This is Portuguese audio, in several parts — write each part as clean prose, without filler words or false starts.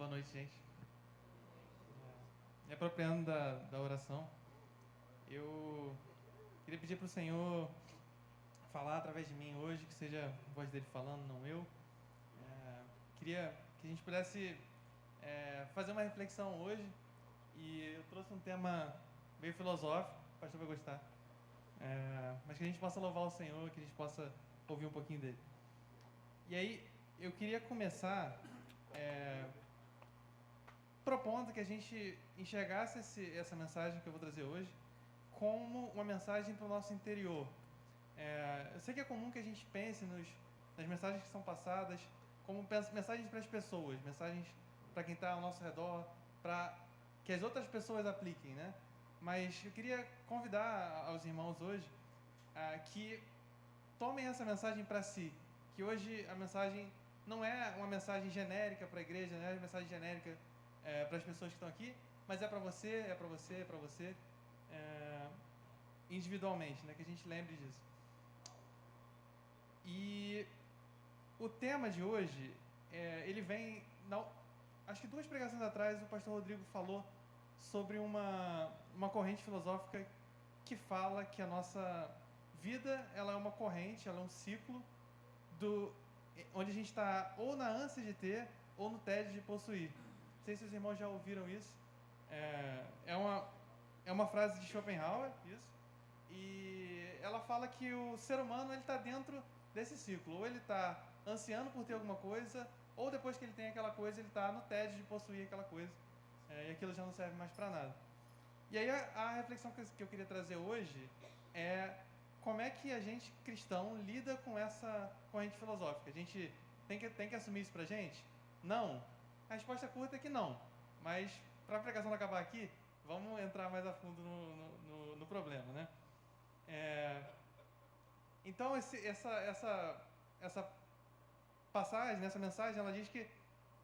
Boa noite, gente. Me apropriando da oração, eu queria pedir para o Senhor falar através de mim hoje, que seja a voz dele falando, não eu. Queria que a gente pudesse fazer uma reflexão hoje, e eu trouxe um tema meio filosófico, o pastor vai gostar, mas que a gente possa louvar o Senhor, que a gente possa ouvir um pouquinho dele. E aí, eu queria começar propondo que a gente enxergasse essa mensagem que eu vou trazer hoje como uma mensagem para o nosso interior. Eu sei que é comum que a gente pense nas mensagens que são passadas como mensagens para as pessoas, mensagens para quem está ao nosso redor, para que as outras pessoas apliquem, né? Mas eu queria convidar aos irmãos hoje que tomem essa mensagem para si, que hoje a mensagem não é uma mensagem genérica para a igreja, não é uma mensagem genérica para as pessoas que estão aqui, mas é para você, é para você, é para você, individualmente, né? Que a gente lembre disso. E o tema de hoje, ele vem... acho que 2 pregações atrás o pastor Rodrigo falou sobre uma corrente filosófica que fala que a nossa vida ela é uma corrente, ela é um ciclo onde a gente está ou na ânsia de ter ou no tédio de possuir. Não sei se os irmãos já ouviram isso. É uma frase de Schopenhauer, isso. E ela fala que o ser humano está dentro desse ciclo. Ou ele está ansiando por ter alguma coisa, ou depois que ele tem aquela coisa, ele está no tédio de possuir aquela coisa. E aquilo já não serve mais para nada. E aí a reflexão que eu queria trazer hoje é como é que a gente, cristão, lida com essa corrente filosófica. A gente tem que assumir isso pra gente? Não. A resposta curta é que não. Mas, para a pregação não acabar aqui, vamos entrar mais a fundo no problema, né? Então, essa passagem, essa mensagem, ela diz que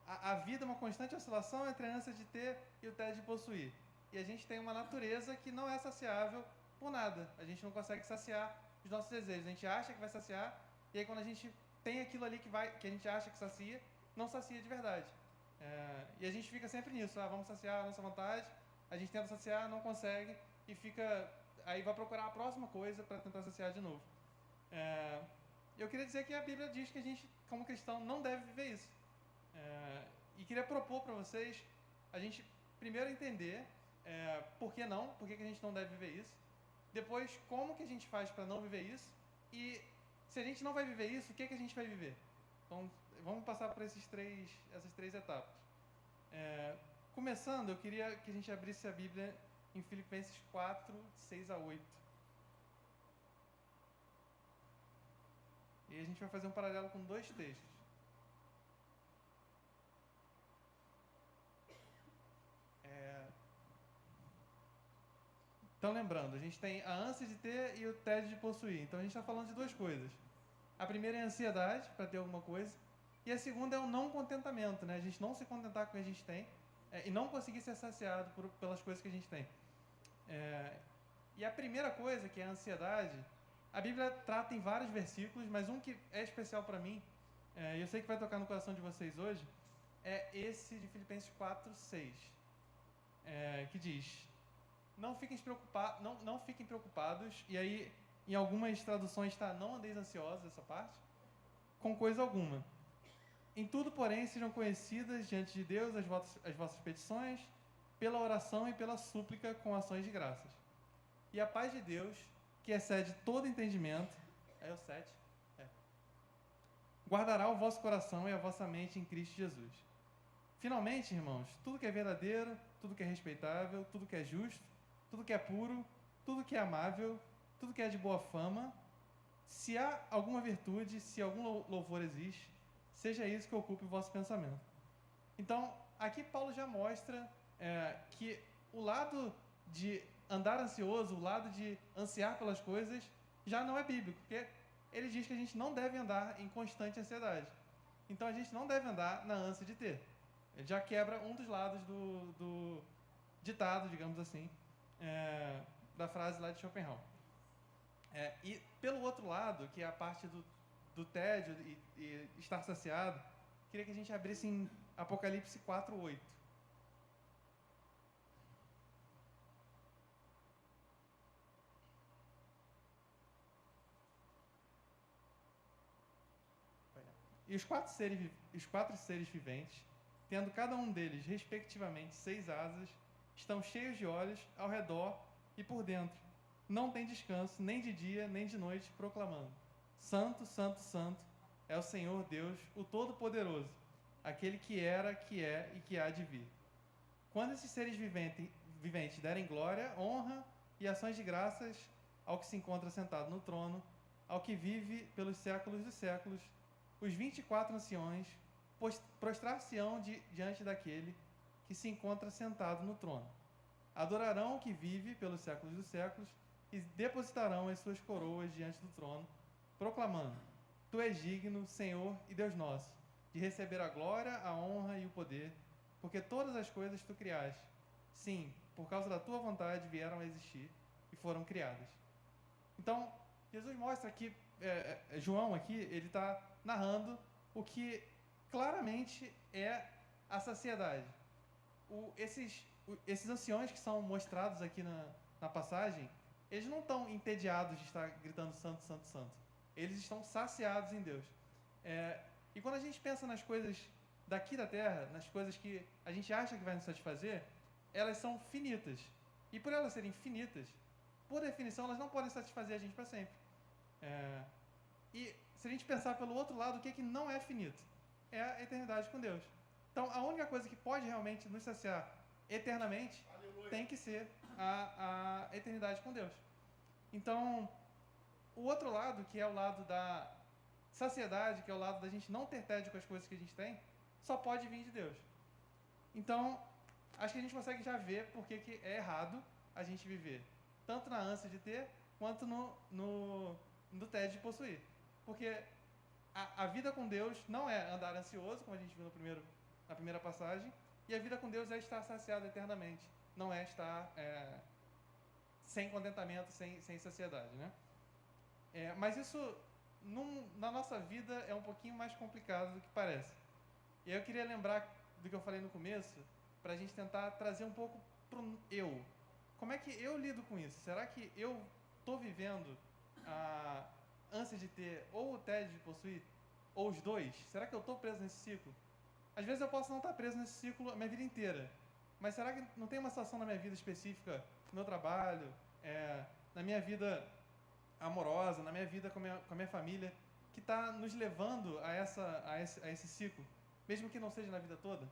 a vida é uma constante oscilação entre a ânsia de ter e o tédio de possuir. E a gente tem uma natureza que não é saciável por nada. A gente não consegue saciar os nossos desejos. A gente acha que vai saciar, e aí quando a gente tem aquilo ali que a gente acha que sacia, não sacia de verdade. E a gente fica sempre nisso. Vamos saciar a nossa vontade, a gente tenta saciar, não consegue, e fica... Aí vai procurar a próxima coisa para tentar saciar de novo. Eu queria dizer que a Bíblia diz que a gente, como cristão, não deve viver isso. E queria propor para vocês a gente primeiro entender por que não, por que a gente não deve viver isso. Depois, como que a gente faz para não viver isso. E se a gente não vai viver isso, o que a gente vai viver? Então, vamos passar por essas três etapas. Começando, eu queria que a gente abrisse a Bíblia em Filipenses 4, 6 a 8. E a gente vai fazer um paralelo com 2 textos. Então, lembrando, a gente tem a ânsia de ter e o tédio de possuir. Então, a gente está falando de 2 coisas. A primeira é a ansiedade para ter alguma coisa. E a segunda é o não contentamento, né? A gente não se contentar com o que a gente tem e não conseguir ser saciado pelas coisas que a gente tem. E a primeira coisa, que é a ansiedade, a Bíblia trata em vários versículos, mas um que é especial para mim, e eu sei que vai tocar no coração de vocês hoje, é esse de Filipenses 4, 6, que diz: não fiquem preocupados, e aí em algumas traduções está não andeis ansiosos, essa parte, com coisa alguma. Em tudo, porém, sejam conhecidas diante de Deus as vossas petições, pela oração e pela súplica com ações de graças. E a paz de Deus, que excede todo entendimento, é o 7, guardará o vosso coração e a vossa mente em Cristo Jesus. Finalmente, irmãos, tudo que é verdadeiro, tudo que é respeitável, tudo que é justo, tudo que é puro, tudo que é amável, tudo que é de boa fama, se há alguma virtude, se algum louvor existe, seja isso que ocupe o vosso pensamento. Então, aqui Paulo já mostra que o lado de andar ansioso, o lado de ansiar pelas coisas, já não é bíblico, porque ele diz que a gente não deve andar em constante ansiedade. Então, a gente não deve andar na ânsia de ter. Ele já quebra um dos lados do ditado, digamos assim, da frase lá de Schopenhauer. E pelo outro lado, que é a parte do tédio e estar saciado, queria que a gente abrisse em Apocalipse 4:8. E os quatro seres viventes, tendo cada um deles, respectivamente, 6 asas, estão cheios de olhos ao redor e por dentro. Não tem descanso, nem de dia, nem de noite, proclamando: Santo, Santo, Santo é o Senhor Deus, o Todo-Poderoso, aquele que era, que é e que há de vir. Quando esses seres viventes derem glória, honra e ações de graças ao que se encontra sentado no trono, ao que vive pelos séculos dos séculos, os 24 anciões prostrar-se-ão diante daquele que se encontra sentado no trono. Adorarão o que vive pelos séculos dos séculos e depositarão as suas coroas diante do trono, proclamando: Tu és digno, Senhor e Deus nosso, de receber a glória, a honra e o poder, porque todas as coisas tu criaste. Sim, por causa da tua vontade vieram a existir e foram criadas. Então, Jesus mostra que João aqui, ele está narrando o que claramente é a saciedade. Esses anciões que são mostrados aqui na passagem, eles não estão entediados de estar gritando santo, santo, santo. Eles estão saciados em Deus. E quando a gente pensa nas coisas daqui da Terra, nas coisas que a gente acha que vai nos satisfazer, elas são finitas. E por elas serem finitas, por definição, elas não podem satisfazer a gente para sempre. E se a gente pensar pelo outro lado, o que não é finito? É a eternidade com Deus. Então, a única coisa que pode realmente nos saciar eternamente tem que ser a eternidade com Deus. Então, o outro lado, que é o lado da saciedade, que é o lado da gente não ter tédio com as coisas que a gente tem, só pode vir de Deus. Então, acho que a gente consegue já ver porque que é errado a gente viver tanto na ânsia de ter, quanto no tédio de possuir. Porque a vida com Deus não é andar ansioso, como a gente viu na primeira passagem, e a vida com Deus é estar saciado eternamente, não é estar sem contentamento, sem saciedade, né? Mas isso, na nossa vida, é um pouquinho mais complicado do que parece. E aí eu queria lembrar do que eu falei no começo, para a gente tentar trazer um pouco para o eu. Como é que eu lido com isso? Será que eu estou vivendo a ânsia de ter ou o tédio de possuir, ou os dois? Será que eu estou preso nesse ciclo? Às vezes eu posso não estar preso nesse ciclo a minha vida inteira, mas será que não tem uma situação na minha vida específica, no meu trabalho, na minha vida amorosa, na minha vida com a minha família, que está nos levando a esse ciclo, mesmo que não seja na vida toda?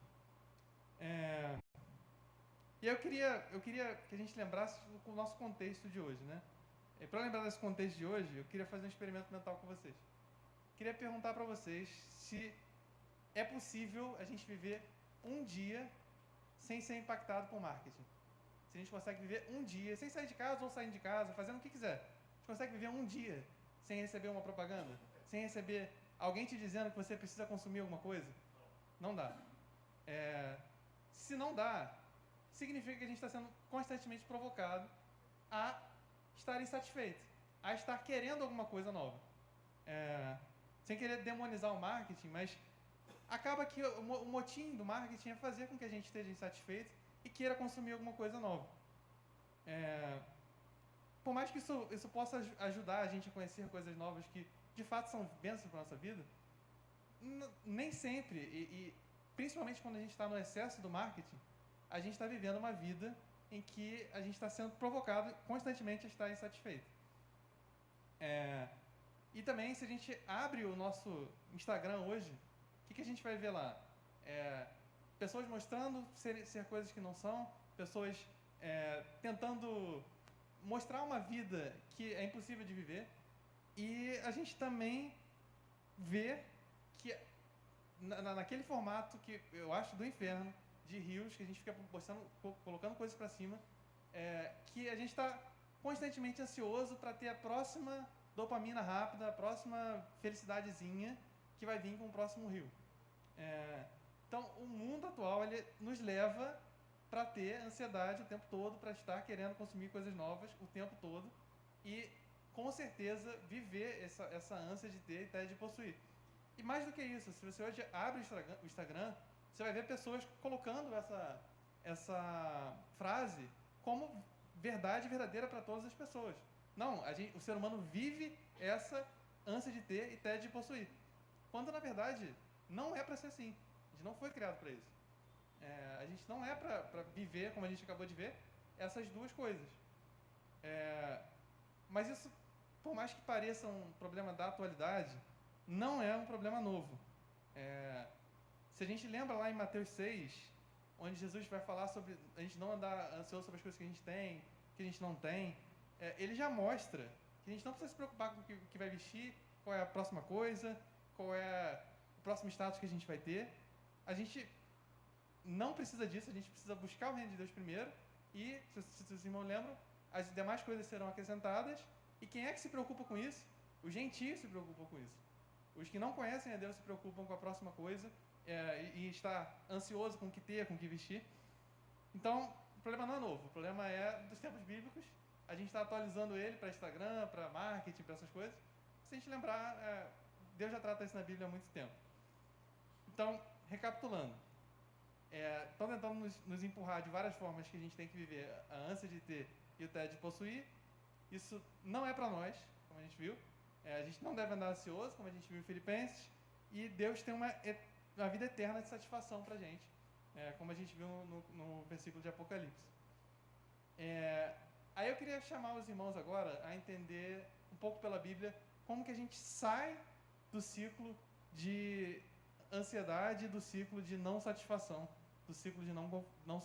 E eu queria que a gente lembrasse o nosso contexto de hoje, né? Para lembrar desse contexto de hoje, eu queria fazer um experimento mental com vocês. Queria perguntar para vocês se é possível a gente viver um dia sem ser impactado por marketing. Se a gente consegue viver um dia, sem sair de casa ou saindo de casa, fazendo o que quiser. A gente consegue viver um dia sem receber uma propaganda? Sem receber alguém te dizendo que você precisa consumir alguma coisa? Não dá. Se não dá, significa que a gente está sendo constantemente provocado a estar insatisfeito, a estar querendo alguma coisa nova. Sem querer demonizar o marketing, mas acaba que o motim do marketing é fazer com que a gente esteja insatisfeito e queira consumir alguma coisa nova. Por mais que isso possa ajudar a gente a conhecer coisas novas que de fato são bênçãos para a nossa vida, nem sempre, e principalmente quando a gente está no excesso do marketing, a gente está vivendo uma vida em que a gente está sendo provocado constantemente a estar insatisfeito. E também, se a gente abre o nosso Instagram hoje, o que a gente vai ver lá? Pessoas mostrando ser coisas que não são, pessoas tentando mostrar uma vida que é impossível de viver, e a gente também vê que naquele formato que eu acho do inferno, de rios, que a gente fica postando, colocando coisas para cima, que a gente está constantemente ansioso para ter a próxima dopamina rápida, a próxima felicidadezinha que vai vir com o próximo rio. Então, o mundo atual ele nos leva para ter ansiedade o tempo todo, para estar querendo consumir coisas novas o tempo todo e, com certeza, viver essa ânsia de ter e até de possuir. E mais do que isso, se você hoje abre o Instagram, você vai ver pessoas colocando essa frase como verdade verdadeira para todas as pessoas. Não, o ser humano vive essa ânsia de ter e tédio de possuir. Quando, na verdade, não é para ser assim. A gente não foi criado para isso. A gente não é para viver, como a gente acabou de ver, essas duas coisas. Mas isso, por mais que pareça um problema da atualidade, não é um problema novo. Se a gente lembra lá em Mateus 6, onde Jesus vai falar sobre a gente não andar ansioso sobre as coisas que a gente tem, que a gente não tem, ele já mostra que a gente não precisa se preocupar com o que vai vestir, qual é a próxima coisa, qual é o próximo status que a gente vai ter. A gente não precisa disso, a gente precisa buscar o reino de Deus primeiro e, se os irmãos lembram, as demais coisas serão acrescentadas. E quem é que se preocupa com isso? Os gentios se preocupam com isso. Os que não conhecem a Deus se preocupam com a próxima coisa e está ansioso com o que ter, com o que vestir. Então, o problema não é novo, o problema é dos tempos bíblicos. A gente está atualizando ele para Instagram, para marketing, para essas coisas. Se a gente lembrar, Deus já trata isso na Bíblia há muito tempo. Então, recapitulando, estão tentando nos empurrar de várias formas que a gente tem que viver a ânsia de ter e o tédio de possuir. Isso não é para nós, como a gente viu. A gente não deve andar ansioso, como a gente viu em Filipenses. E Deus tem uma vida eterna de satisfação para a gente, como a gente viu no versículo de Apocalipse. Aí eu queria chamar os irmãos agora a entender um pouco pela Bíblia como que a gente sai do ciclo de ansiedade, do ciclo de não satisfação, do ciclo de não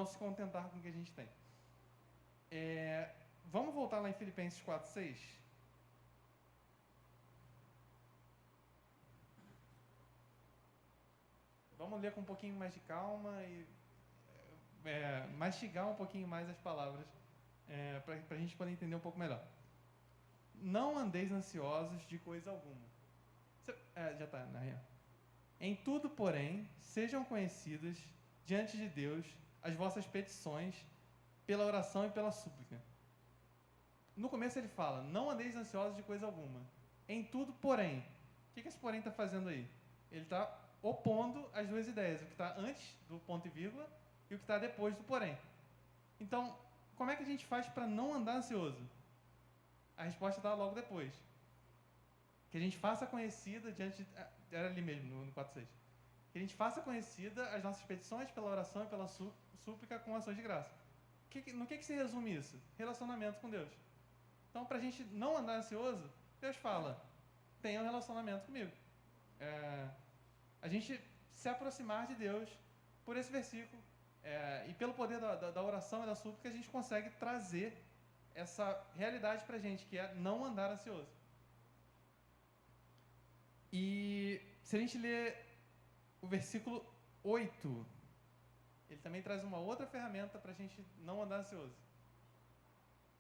se contentar com o que a gente tem. Vamos voltar lá em Filipenses 4:6. Vamos ler com um pouquinho mais de calma e mastigar um pouquinho mais as palavras para a gente poder entender um pouco melhor. Não andeis ansiosos de coisa alguma. Já está, na real. Em tudo, porém, sejam conhecidas diante de Deus as vossas petições pela oração e pela súplica. No começo ele fala, não andeis ansiosos de coisa alguma. Em tudo, porém. O que esse porém está fazendo aí? Ele está opondo as duas ideias, o que está antes do ponto e vírgula e o que está depois do porém. Então, como é que a gente faz para não andar ansioso? A resposta está logo depois. Que a gente faça conhecida diante... Era ali mesmo, no 4:6. Que a gente faça conhecida as nossas petições pela oração e pela súplica com ações de graça. No que se resume isso? Relacionamento com Deus. Então, para a gente não andar ansioso, Deus fala, tenha um relacionamento comigo. A gente se aproximar de Deus por esse versículo e pelo poder da oração e da súplica, a gente consegue trazer essa realidade para a gente, que é não andar ansioso. E se a gente ler o versículo 8, ele também traz uma outra ferramenta para a gente não andar ansioso.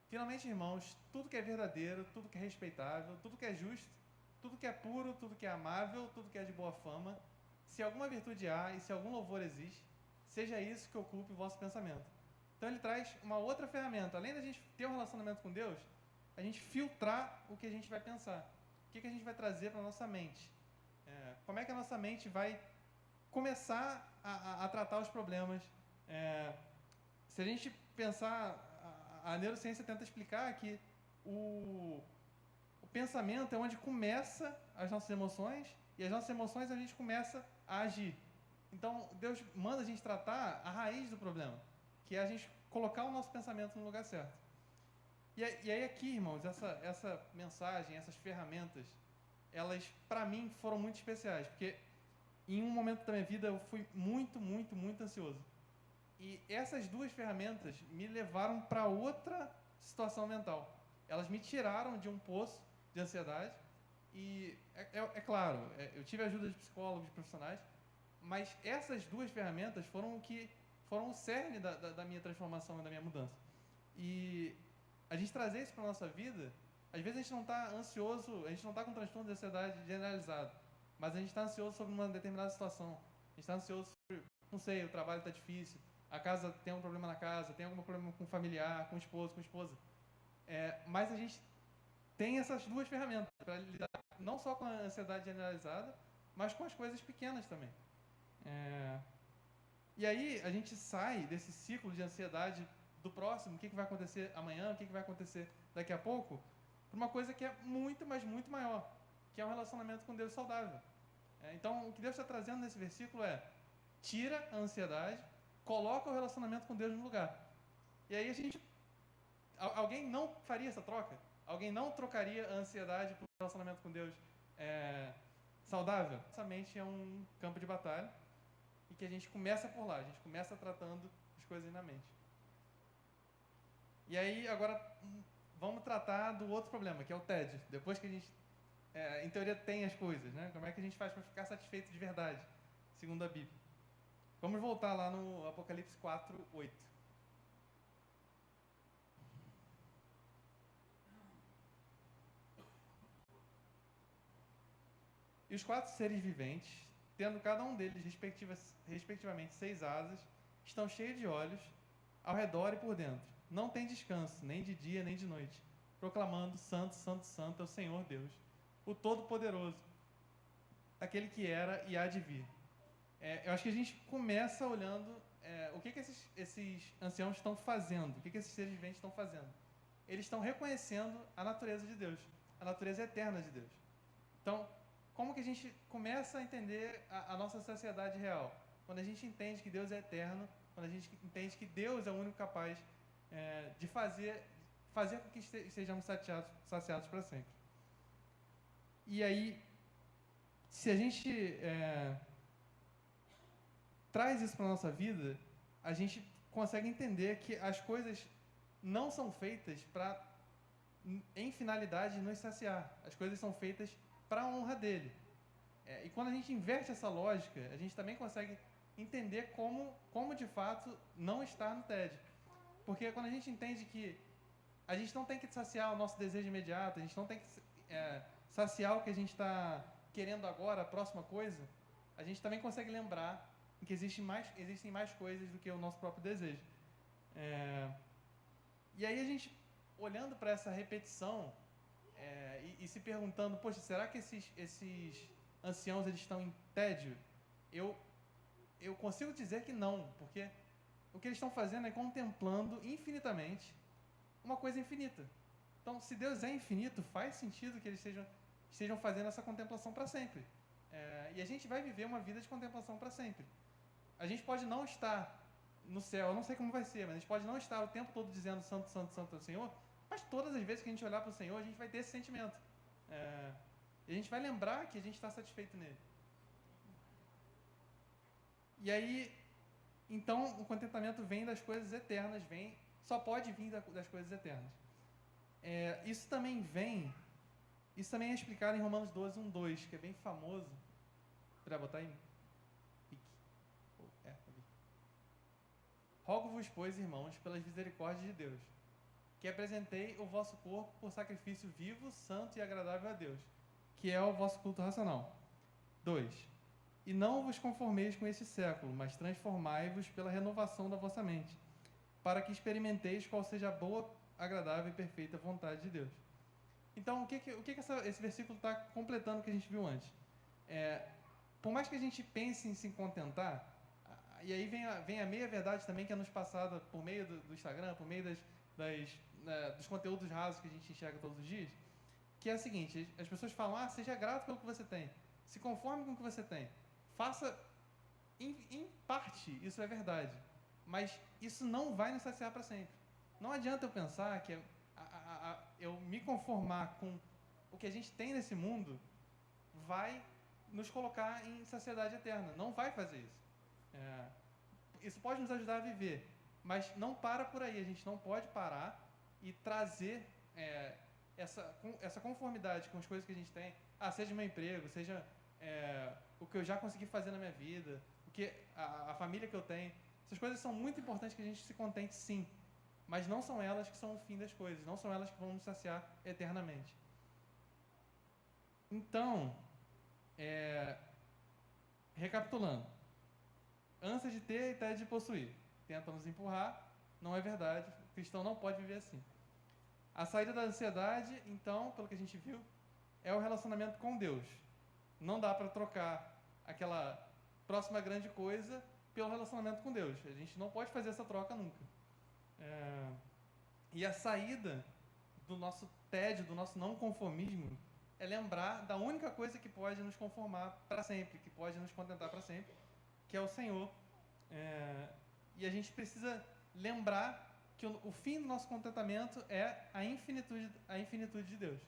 Finalmente, irmãos, tudo que é verdadeiro, tudo que é respeitável, tudo que é justo, tudo que é puro, tudo que é amável, tudo que é de boa fama, se alguma virtude há e se algum louvor existe, seja isso que ocupe o vosso pensamento. Então ele traz uma outra ferramenta. Além da gente ter um relacionamento com Deus, a gente filtrar o que a gente vai pensar. O que a gente vai trazer para a nossa mente. Como é que a nossa mente vai começar a tratar os problemas. Se a gente pensar, a neurociência tenta explicar que o pensamento é onde começa as nossas emoções e as nossas emoções a gente começa a agir. Então, Deus manda a gente tratar a raiz do problema, que é a gente colocar o nosso pensamento no lugar certo. E aí aqui, irmãos, essa mensagem, essas ferramentas, elas, para mim, foram muito especiais, porque em um momento da minha vida eu fui muito, muito, muito ansioso. E essas duas ferramentas me levaram para outra situação mental. Elas me tiraram de um poço de ansiedade e, é claro, eu tive a ajuda de psicólogos, de profissionais, mas essas duas ferramentas foram o cerne da minha transformação e da minha mudança. E a gente trazer isso para a nossa vida, às vezes a gente não está ansioso, a gente não está com transtorno de ansiedade generalizado, mas a gente está ansioso sobre uma determinada situação. A gente está ansioso sobre, não sei, o trabalho está difícil, a casa tem um problema na casa, tem algum problema com o familiar, com o esposo, com a esposa. Mas a gente tem essas duas ferramentas para lidar não só com a ansiedade generalizada, mas com as coisas pequenas também. E aí a gente sai desse ciclo de ansiedade do próximo, o que vai acontecer amanhã, o que vai acontecer daqui a pouco, para uma coisa que é muito, mas muito maior, que é um relacionamento com Deus saudável. Então, o que Deus está trazendo nesse versículo é: tira a ansiedade, coloca o relacionamento com Deus no lugar. E aí alguém não faria essa troca? Alguém não trocaria a ansiedade por um relacionamento com Deus saudável? Essa mente é um campo de batalha e que a gente começa por lá, a gente começa tratando as coisas na mente. E aí, agora, vamos tratar do outro problema, que é o tédio. Depois que a gente, em teoria, tem as coisas, né? Como é que a gente faz para ficar satisfeito de verdade, segundo a Bíblia? Vamos voltar lá no Apocalipse 4:8. E os 4 seres viventes, tendo cada um deles respectivamente 6 asas, estão cheios de olhos ao redor e por dentro. Não tem descanso, nem de dia nem de noite, proclamando: Santo, Santo, Santo é o Senhor Deus, o Todo-Poderoso, aquele que era e há de vir. Eu acho que a gente começa olhando o que esses anciãos estão fazendo, o que esses seres viventes estão fazendo. Eles estão reconhecendo a natureza de Deus, a natureza eterna de Deus. Então, como que a gente começa a entender a nossa sociedade real? Quando a gente entende que Deus é eterno, quando a gente entende que Deus é o único capaz de fazer com que sejamos saciados para sempre. E aí, se a gente traz isso para a nossa vida, a gente consegue entender que as coisas não são feitas em finalidade de nos saciar. As coisas são feitas para a honra dele. E quando a gente inverte essa lógica, a gente também consegue entender como de fato não estar no tédio. Porque quando a gente entende que a gente não tem que saciar o nosso desejo imediato, a gente não tem que saciar o que a gente está querendo agora, a próxima coisa, a gente também consegue lembrar que existem mais coisas do que o nosso próprio desejo. E aí a gente, olhando para essa repetição e se perguntando: poxa, será que esses anciãos eles estão em tédio? Eu consigo dizer que não, porque o que eles estão fazendo é contemplando infinitamente uma coisa infinita. Então, se Deus é infinito, faz sentido que eles estejam fazendo essa contemplação para sempre. E a gente vai viver uma vida de contemplação para sempre. A gente pode não estar no céu, eu não sei como vai ser, mas a gente pode não estar o tempo todo dizendo: Santo, Santo, Santo é o Senhor, mas todas as vezes que a gente olhar para o Senhor, a gente vai ter esse sentimento. E a gente vai lembrar que a gente está satisfeito nele. E aí, então, o contentamento vem das coisas eternas, só pode vir das coisas eternas. Isso também é explicado em Romanos 12:1-2, que é bem famoso. Para botar aí? Rogo-vos, pois, irmãos, pelas misericórdias de Deus, que apresentei o vosso corpo por sacrifício vivo, santo e agradável a Deus, que é o vosso culto racional. 2. E não vos conformeis com este século, mas transformai-vos pela renovação da vossa mente, para que experimenteis qual seja a boa, agradável e perfeita vontade de Deus. Então, o que esse versículo está completando o que a gente viu antes? Por mais que a gente pense em se contentar, e aí vem a meia-verdade também, que é nos passada por meio do Instagram, por meio dos conteúdos rasos que a gente enxerga todos os dias, que é a seguinte: as pessoas falam: seja grato pelo que você tem, se conforme com o que você tem, faça, em parte, isso é verdade, mas isso não vai nos saciar para sempre. Não adianta eu pensar que eu me conformar com o que a gente tem nesse mundo vai nos colocar em saciedade eterna. Não vai fazer isso. Isso pode nos ajudar a viver, mas não para por aí. A gente não pode parar e trazer essa conformidade com as coisas que a gente tem, seja meu emprego, seja o que eu já consegui fazer na minha vida, a família que eu tenho. Essas coisas são muito importantes, que a gente se contente, sim, mas não são elas que são o fim das coisas, não são elas que vão nos saciar eternamente. Então, recapitulando: ânsia de ter e tédio de possuir tentam nos empurrar, não é verdade, o cristão não pode viver assim. A saída da ansiedade, então, pelo que a gente viu, é o relacionamento com Deus. Não dá para trocar próxima grande coisa pelo relacionamento com Deus. A gente não pode fazer essa troca nunca. E a saída do nosso tédio, do nosso não conformismo, é lembrar da única coisa que pode nos conformar para sempre, que pode nos contentar para sempre, que é o Senhor. E a gente precisa lembrar que o fim do nosso contentamento é a infinitude de Deus.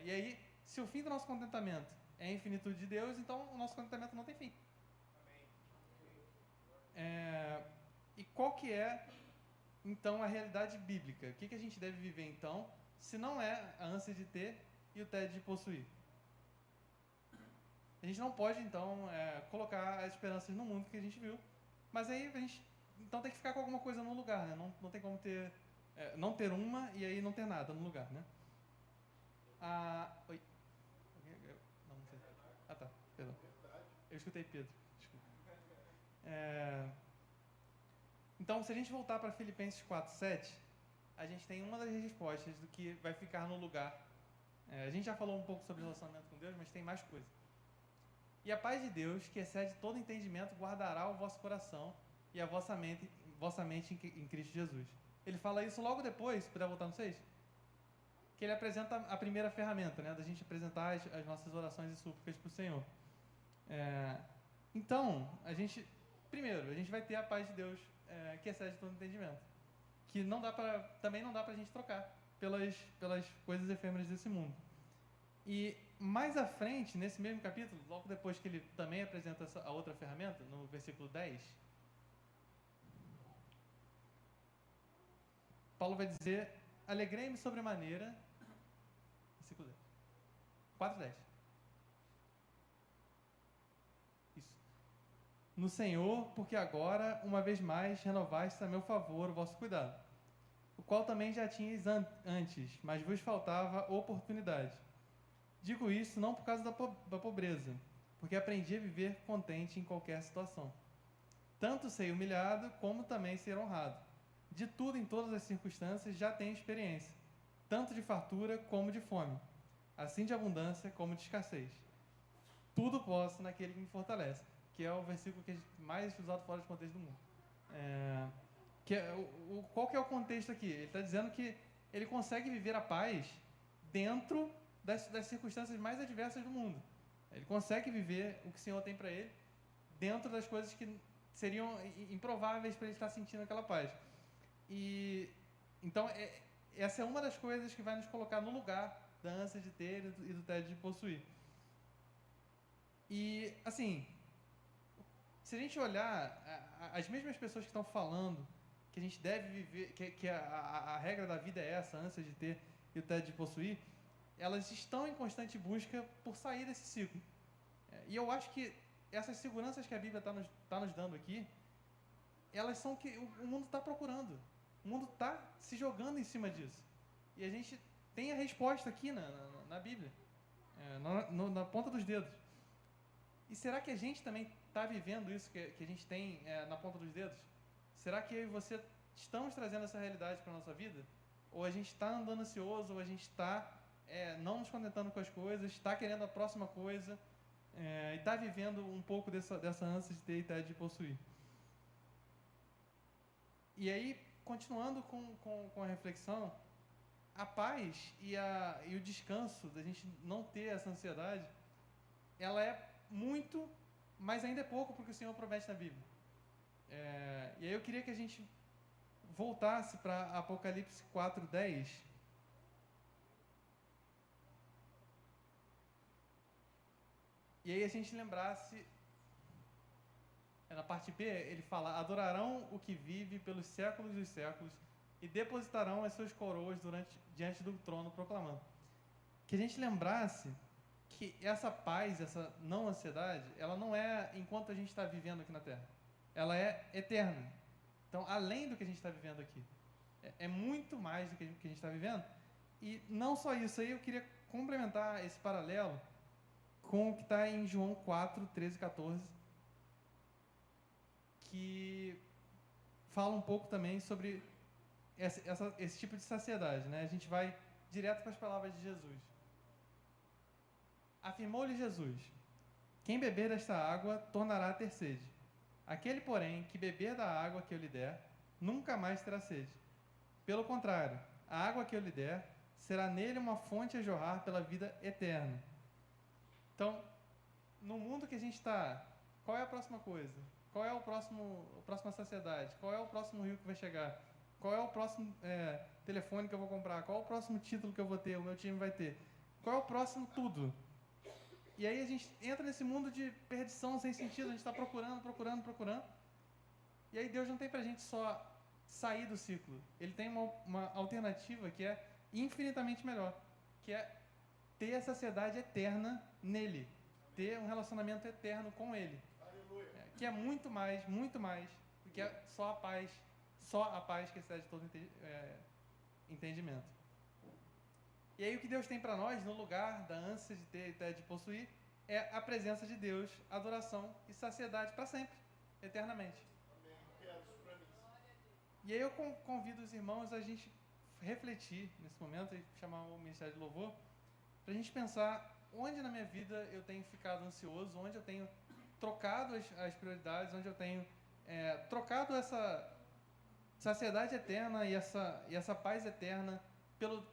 E aí, se o fim do nosso contentamento é a infinitude de Deus, então o nosso contentamento não tem fim. E qual que é, então, a realidade bíblica? O que a gente deve viver, então, se não é a ânsia de ter e o tédio de possuir? A gente não pode, então, colocar as esperanças no mundo que a gente viu, mas aí a gente, então, tem que ficar com alguma coisa no lugar, né? Não tem como ter, não ter uma e aí não ter nada no lugar, né? Oi? Não sei. Tá, perdão. Eu escutei Pedro, desculpa. Então, se a gente voltar para Filipenses 4:7, a gente tem uma das respostas do que vai ficar no lugar. A gente já falou um pouco sobre relacionamento com Deus, mas tem mais coisa. E a paz de Deus, que excede todo entendimento, guardará o vosso coração e a vossa mente em Cristo Jesus. Ele fala isso logo depois, se puder voltar no 6, que ele apresenta a primeira ferramenta, né, da gente apresentar as nossas orações e súplicas para o Senhor. Então, primeiro, a gente vai ter a paz de Deus que excede todo entendimento, que também não dá para a gente trocar pelas coisas efêmeras desse mundo. E mais à frente, nesse mesmo capítulo, logo depois que ele também apresenta a outra ferramenta, no versículo 10, Paulo vai dizer: alegrei-me sobremaneira, versículo 10, 4:10. Isso. No Senhor, porque agora, uma vez mais, renovastes a meu favor o vosso cuidado, o qual também já tinhais antes, mas vos faltava oportunidade. Digo isso não por causa da pobreza, porque aprendi a viver contente em qualquer situação. Tanto sei humilhado, como também ser honrado. De tudo, em todas as circunstâncias, já tenho experiência, tanto de fartura como de fome, assim de abundância como de escassez. Tudo posso naquele que me fortalece, que é o versículo que é mais usado fora de contexto do mundo. Qual que é o contexto aqui? Ele está dizendo que ele consegue viver a paz dentro das circunstâncias mais adversas do mundo. Ele consegue viver o que o Senhor tem para ele dentro das coisas que seriam improváveis para ele estar sentindo aquela paz. E então essa é uma das coisas que vai nos colocar no lugar da ânsia de ter e do tédio de possuir. E assim, se a gente olhar as mesmas pessoas que estão falando que a gente deve viver, que a regra da vida é essa, a ânsia de ter e o tédio de possuir, elas estão em constante busca por sair desse ciclo. E eu acho que essas seguranças que a Bíblia está nos dando aqui, elas são o que o mundo está procurando. O mundo está se jogando em cima disso. E a gente tem a resposta aqui na Bíblia, na ponta dos dedos. E será que a gente também está vivendo isso que a gente tem na ponta dos dedos? Será que eu e você estamos trazendo essa realidade para a nossa vida? Ou a gente está andando ansioso, ou a gente está não nos contentando com as coisas, está querendo a próxima coisa, e está vivendo um pouco dessa ânsia de ter e tédio de possuir. E aí, continuando com a reflexão, a paz e o descanso da gente não ter essa ansiedade, ela é muito, mas ainda é pouco porque o Senhor promete na Bíblia. E aí eu queria que a gente voltasse para Apocalipse 4:10. E aí a gente lembrasse, na parte B, ele fala: adorarão o que vive pelos séculos dos séculos e depositarão as suas coroas diante do trono, proclamando. Que a gente lembrasse que essa paz, essa não ansiedade, ela não é enquanto a gente está vivendo aqui na Terra. Ela é eterna. Então, além do que a gente está vivendo aqui, é muito mais do que a gente está vivendo. E não só isso, aí eu queria complementar esse paralelo com o que está em João 4, 13 e 14, que fala um pouco também sobre esse tipo de saciedade, né? A gente vai direto para as palavras de Jesus. Afirmou-lhe Jesus: Quem beber desta água tornará a ter sede. Aquele, porém, que beber da água que eu lhe der, nunca mais terá sede. Pelo contrário, a água que eu lhe der será nele uma fonte a jorrar pela vida eterna. Então, no mundo que a gente está, qual é a próxima coisa? Qual é a próxima saciedade? Qual é o próximo rio que vai chegar? Qual é o próximo telefone que eu vou comprar? Qual é o próximo título que eu vou ter? O meu time vai ter? Qual é o próximo tudo? E aí a gente entra nesse mundo de perdição sem sentido, a gente está procurando. E aí Deus não tem pra gente só sair do ciclo. Ele tem uma alternativa que é infinitamente melhor, que é ter a saciedade eterna nele, ter um relacionamento eterno com ele, que é muito mais do que só a paz que excede todo entendimento. E aí o que Deus tem para nós, no lugar da ânsia de ter e de possuir, é a presença de Deus, adoração e saciedade para sempre, eternamente. E aí eu convido os irmãos a gente refletir nesse momento e chamar o Ministério de Louvor para a gente pensar onde na minha vida eu tenho ficado ansioso, onde eu tenho trocado as prioridades, onde eu tenho trocado essa saciedade eterna e essa paz eterna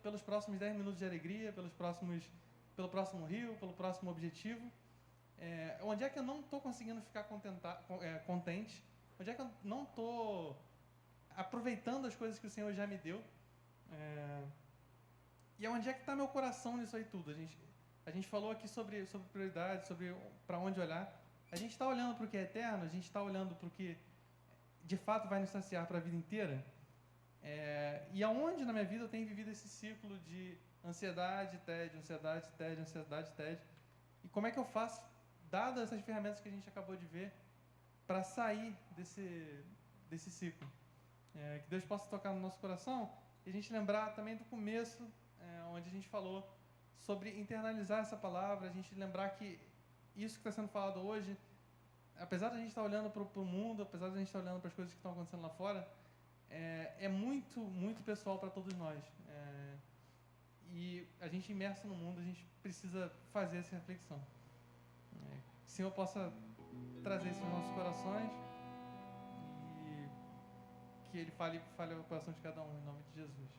pelos próximos 10 minutos de alegria, pelo próximo rio, pelo próximo objetivo. Onde é que eu não estou conseguindo ficar contente? Onde é que eu não estou aproveitando as coisas que o Senhor já me deu? E onde é que está meu coração nisso aí tudo? A gente falou aqui sobre prioridade, sobre para onde olhar. A gente está olhando para o que é eterno? A gente está olhando para o que de fato vai nos saciar para a vida inteira? E aonde na minha vida eu tenho vivido esse ciclo de ansiedade, tédio, ansiedade, tédio, ansiedade, tédio? E como é que eu faço, dadas essas ferramentas que a gente acabou de ver, para sair desse ciclo? Que Deus possa tocar no nosso coração e a gente lembrar também do começo, onde a gente falou sobre internalizar essa palavra, a gente lembrar que isso que está sendo falado hoje, apesar de a gente estar olhando para o mundo, apesar de a gente estar olhando para as coisas que estão acontecendo lá fora, é muito, muito pessoal para todos nós. E a gente imerso no mundo, a gente precisa fazer essa reflexão. Que o Senhor possa trazer isso nos nossos corações e que Ele fale ao coração de cada um, em nome de Jesus.